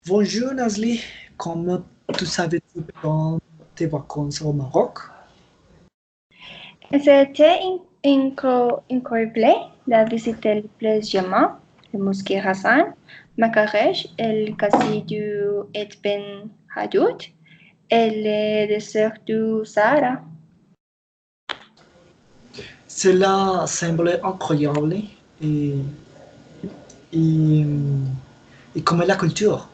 Bonjour Nazli, comment tu savais tout pendant tes vacances au Maroc? C'était incroyable de visiter plusieurs mois, le mosquée Hassan, Marrakech, le casino du Ben Hadoud et le désert du Sahara. Cela semblait incroyable et, et, et comme la culture.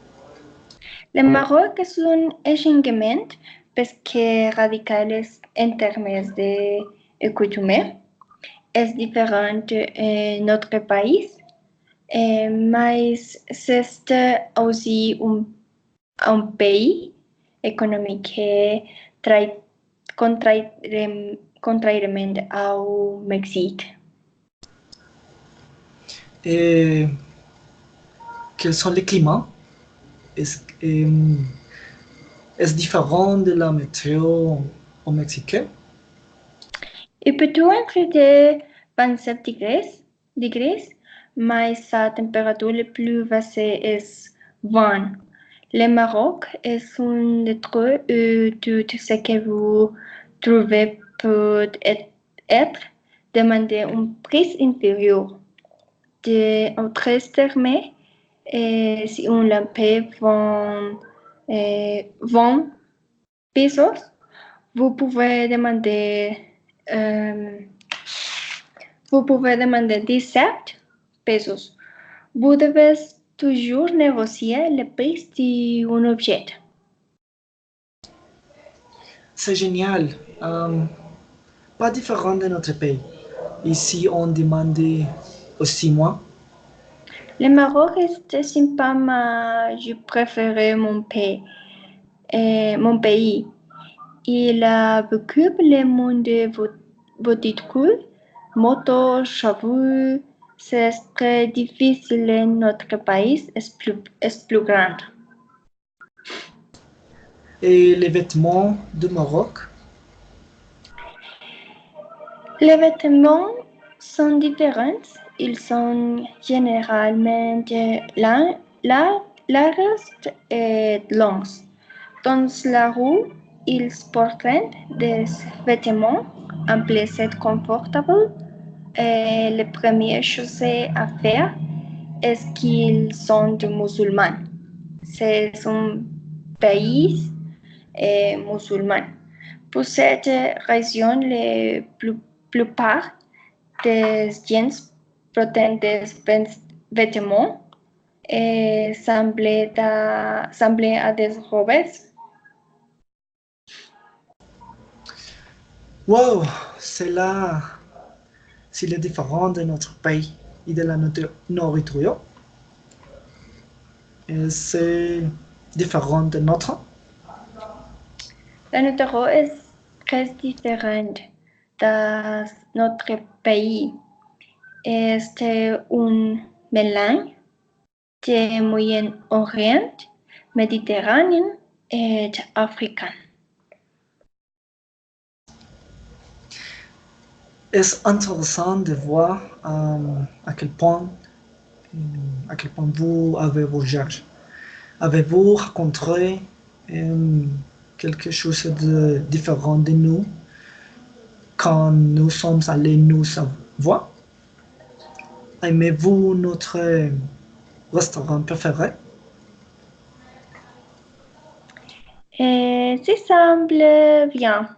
Le Maroc es un changement parce que radical en termes de coutumes. Es diferent notre pays, mais c'est aussi un pays économique que contrairement au Mexique. Et quels sont les climats? Est-ce est différent de la météo au Mexique? Il peut tout entre de 27 degrés, mais sa température la plus basse est 20. Le Maroc est un endroit où tout ce que vous trouvez peut être demandé un prix inférieur. De autres termes, si une lampe vend 20 pesos, vous pouvez demander, euh, vous pouvez demander 17 pesos. Vous devez toujours négocier le prix d'un objet. C'est génial. Pas différent de notre pays. Ici, on demande aussi moins. Le Maroc est sympa, mais je préfère mon pays. Il a beaucoup le monde voiture, moto, chevaux. C'est très difficile. Notre pays est plus grand. Et les vêtements du Maroc? Les vêtements sont différents. Ils sont généralement larges et longs. Dans la rue, ils portent des vêtements amples et confortables. Et la première chose à faire est qu'ils sont musulmans. C'est un pays musulman. Pour cette raison, la plupart des gens portent des vêtements semblent à des robes. Wow, c'est là, c'est le différent de notre pays et de la nourriture. Et c'est différent de notre. La nourriture est très différente dans notre pays. C'est un mélange de Moyen-Orient, méditerranéen et africain. C'est intéressant de voir à quel point vous avez voyagé. Avez-vous rencontré euh, quelque chose de différent de nous quand nous sommes allés nous voir? Aimez-vous notre restaurant préféré? Ça semble bien.